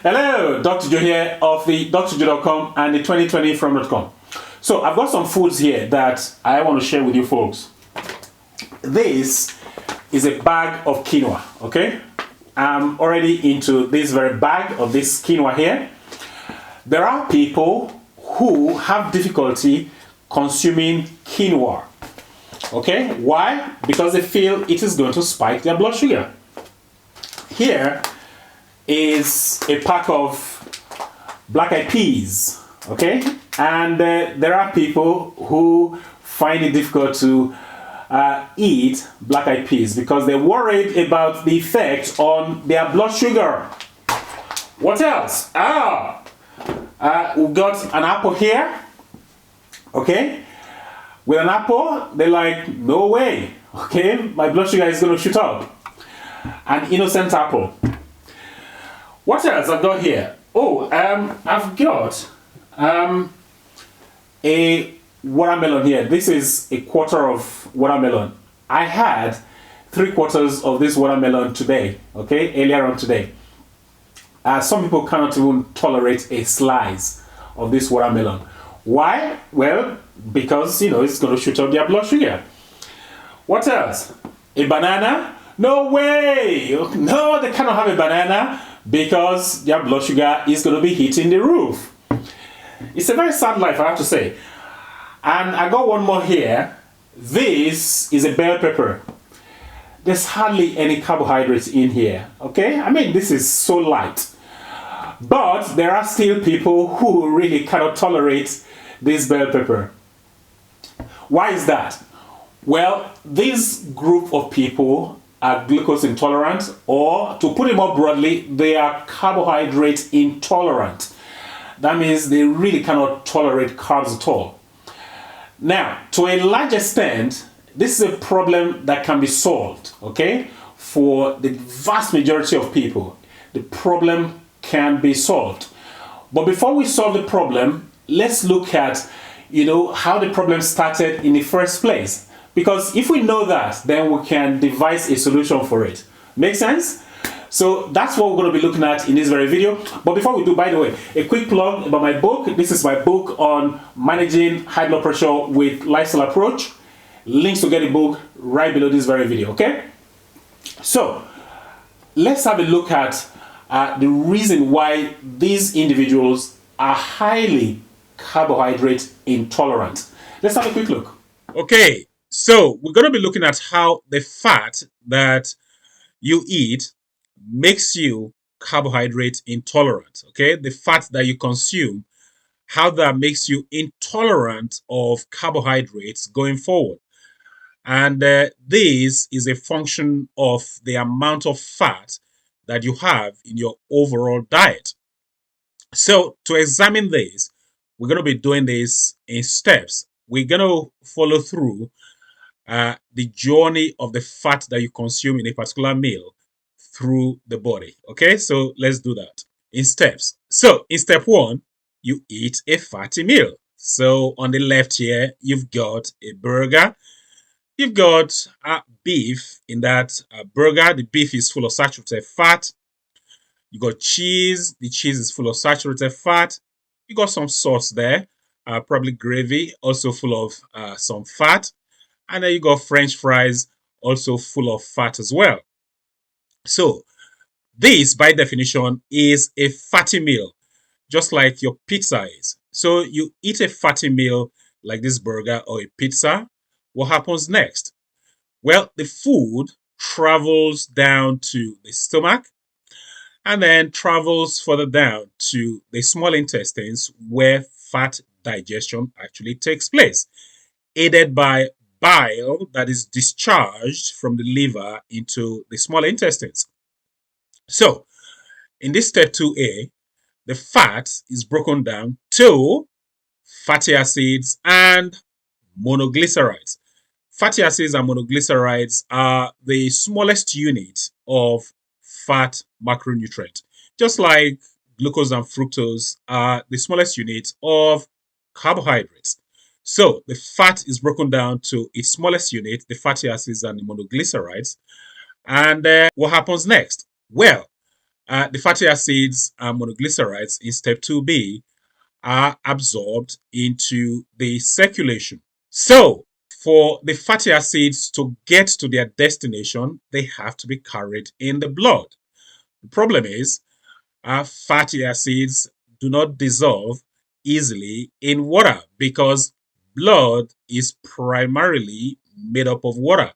Hello, Dr. Joe here of the drjoe.com and the 2020 from.com. So I've got some foods here that I want to share with you folks. This is a bag of quinoa, okay? I'm already into this very bag of this quinoa here. There are people who have difficulty consuming quinoa, okay? Why? Because they feel it is going to spike their blood sugar. Here is a pack of black-eyed peas, okay? And there are people who find it difficult to eat black-eyed peas because they're worried about the effect on their blood sugar. What else? We've got an apple here, okay? With an apple, they're like, no way, okay? My blood sugar is going to shoot up. An innocent apple. What else I've got here? I've got a watermelon here. This is a quarter of watermelon. I had 3/4 of this watermelon today, okay, earlier on today. Some people cannot even tolerate a slice of this watermelon. Why? Well, because, it's going to shoot up their blood sugar. What else? A banana? No way! No, they cannot have a banana because their blood sugar is going to be hitting the roof. It's a very sad life, I have to say. And I got one more here. This is a bell pepper. There's hardly any carbohydrates in here, okay? I mean, this is so light. But there are still people who really cannot tolerate this bell pepper. Why is that? Well, this group of people are glucose intolerant, or to put it more broadly, they are carbohydrate intolerant. That means they really cannot tolerate carbs at all. Now, to a large extent, this is a problem that can be solved, okay? For the vast majority of people, the problem can be solved. But before we solve the problem, let's look at, how the problem started in the first place. Because if we know that, then we can devise a solution for it. Make sense? So that's what we're going to be looking at in this very video. But before we do, by the way, a quick plug about my book. This is my book on managing high blood pressure with lifestyle approach. Links to get the book right below this very video, okay? So let's have a look at the reason why these individuals are highly carbohydrate intolerant. Let's have a quick look. Okay. So we're going to be looking at how the fat that you eat makes you carbohydrate intolerant. Okay, the fat that you consume, how that makes you intolerant of carbohydrates going forward. And this is a function of the amount of fat that you have in your overall diet. So to examine this, we're going to be doing this in steps. We're going to follow through the journey of the fat that you consume in a particular meal through the body. Okay, so let's do that in steps. So in step 1, you eat a fatty meal. So on the left here, you've got a burger. You've got beef in that burger. The beef is full of saturated fat. You got cheese. The cheese is full of saturated fat. You got some sauce there, probably gravy, also full of some fat. And then you got French fries, also full of fat as well. So this, by definition, is a fatty meal, just like your pizza is. So you eat a fatty meal like this burger or a pizza. What happens next? Well, the food travels down to the stomach and then travels further down to the small intestines where fat digestion actually takes place, aided by bile that is discharged from the liver into the small intestines. So, in this step 2A, the fat is broken down to fatty acids and monoglycerides. Fatty acids and monoglycerides are the smallest unit of fat macronutrient, just like glucose and fructose are the smallest unit of carbohydrates. So the fat is broken down to its smallest unit, the fatty acids and the monoglycerides. And what happens next? Well, The fatty acids and monoglycerides in step 2b are absorbed into the circulation. So, for the fatty acids to get to their destination, they have to be carried in the blood. The problem is, fatty acids do not dissolve easily in water because blood is primarily made up of water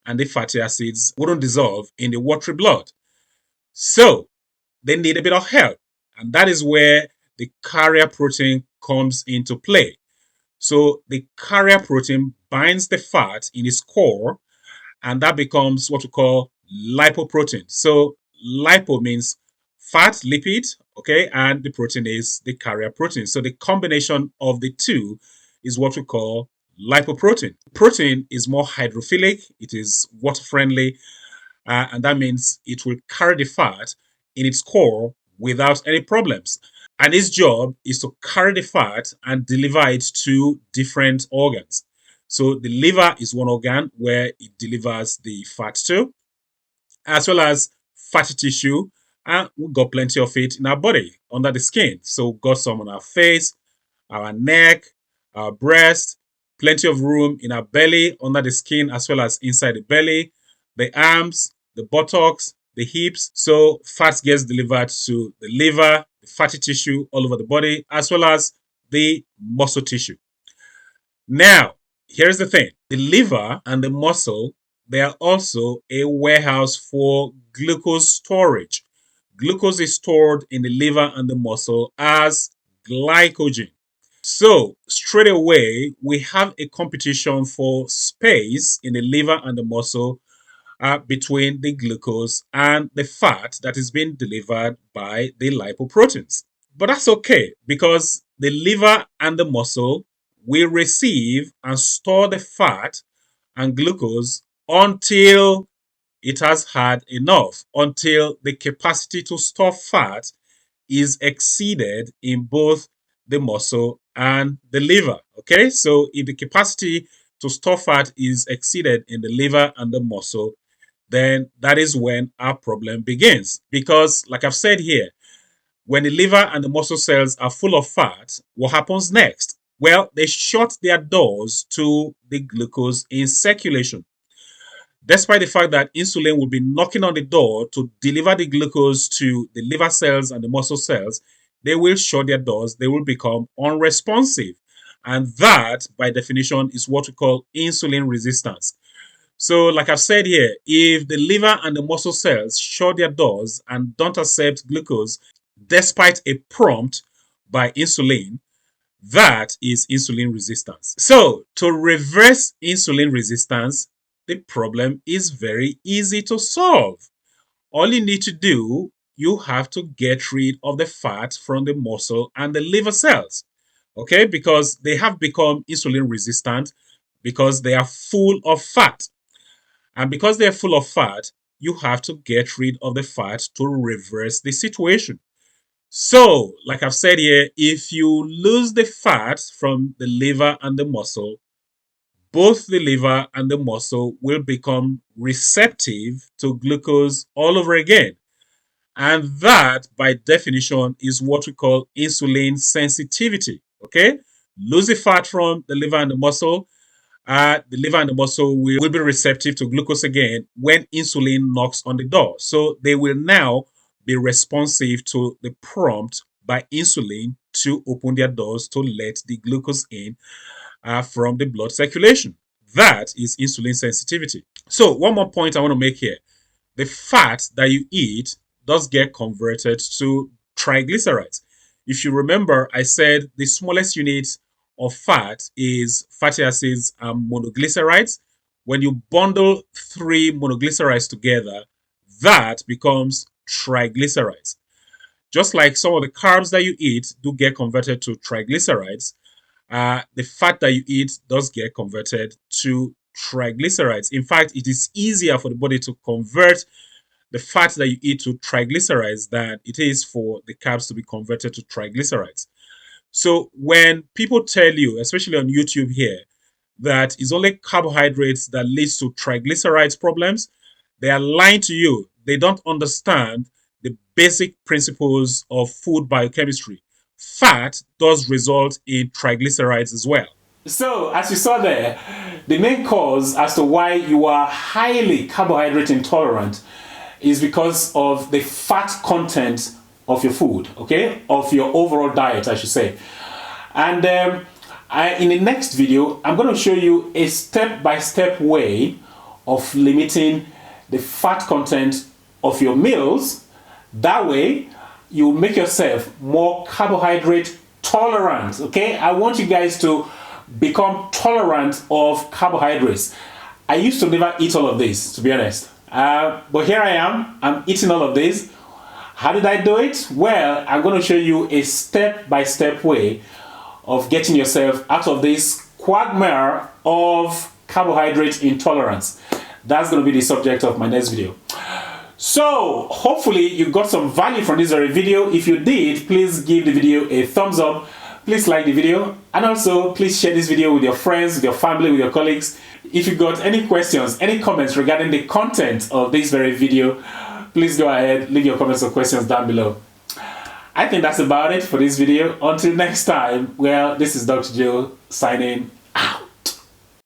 and the fatty acids wouldn't dissolve in the watery blood. So, they need a bit of help. And that is where the carrier protein comes into play. So the carrier protein binds the fat in its core, and that becomes what we call lipoprotein. So lipo means fat, lipid, okay, and the protein is the carrier protein. So the combination of the two is what we call lipoprotein. Protein is more hydrophilic, it is water friendly, and that means it will carry the fat in its core without any problems. And its job is to carry the fat and deliver it to different organs. So the liver is one organ where it delivers the fat to, as well as fatty tissue. And we've got plenty of it in our body under the skin. So we've got some on our face, our neck, our breast, plenty of room in our belly, under the skin, as well as inside the belly, the arms, the buttocks, the hips. So fat gets delivered to the liver, the fatty tissue all over the body, as well as the muscle tissue. Now, here's the thing. The liver and the muscle, they are also a warehouse for glucose storage. Glucose is stored in the liver and the muscle as glycogen. So, straight away, we have a competition for space in the liver and the muscle between the glucose and the fat that is being delivered by the lipoproteins. But that's okay because the liver and the muscle will receive and store the fat and glucose until it has had enough, until the capacity to store fat is exceeded in both the muscle and the liver. Okay, so if the capacity to store fat is exceeded in the liver and the muscle, then that is when our problem begins. Because, like I've said here, when the liver and the muscle cells are full of fat, what happens next? Well, they shut their doors to the glucose in circulation. Despite the fact that insulin will be knocking on the door to deliver the glucose to the liver cells and the muscle cells, they will shut their doors, they will become unresponsive. And that, by definition, is what we call insulin resistance. So, like I've said here, if the liver and the muscle cells shut their doors and don't accept glucose despite a prompt by insulin, that is insulin resistance. So, to reverse insulin resistance, the problem is very easy to solve. All you need to do, you have to get rid of the fat from the muscle and the liver cells. Okay, because they have become insulin resistant because they are full of fat. And because they're full of fat, you have to get rid of the fat to reverse the situation. So, like I've said here, if you lose the fat from the liver and the muscle, both the liver and the muscle will become receptive to glucose all over again. And that, by definition, is what we call insulin sensitivity. Okay? Lose the fat from the liver and the muscle, the liver and the muscle will be receptive to glucose again when insulin knocks on the door. So they will now be responsive to the prompt by insulin to open their doors to let the glucose in from the blood circulation. That is insulin sensitivity. So, one more point I want to make here: the fat that you eat does get converted to triglycerides. If you remember, I said the smallest unit of fat is fatty acids and monoglycerides. When you bundle three monoglycerides together, that becomes triglycerides. Just like some of the carbs that you eat do get converted to triglycerides, the fat that you eat does get converted to triglycerides. In fact, it is easier for the body to convert the fat that you eat to triglycerides than it is for the carbs to be converted to triglycerides. So when people tell you, especially on YouTube here, that it's only carbohydrates that leads to triglycerides problems, they are lying to you. They don't understand the basic principles of food biochemistry. Fat does result in triglycerides as well. So, as you saw there, the main cause as to why you are highly carbohydrate intolerant is because of the fat content of your food, okay? Of your overall diet, I should say. And in the next video, I'm going to show you a step-by-step way of limiting the fat content of your meals. That way, you make yourself more carbohydrate tolerant, okay? I want you guys to become tolerant of carbohydrates. I used to never eat all of this, to be honest. But here I am, I'm eating all of this. How did I do it? Well, I'm going to show you a step-by-step way of getting yourself out of this quagmire of carbohydrate intolerance. That's going to be the subject of my next video. So, hopefully you got some value from this very video. If you did, please give the video a thumbs up. Please like the video, and also please share this video with your friends, with your family, with your colleagues. If you got any questions, any comments regarding the content of this very video, please go ahead, leave your comments or questions down below. I think that's about it for this video. Until next time, well, this is Dr. Joe signing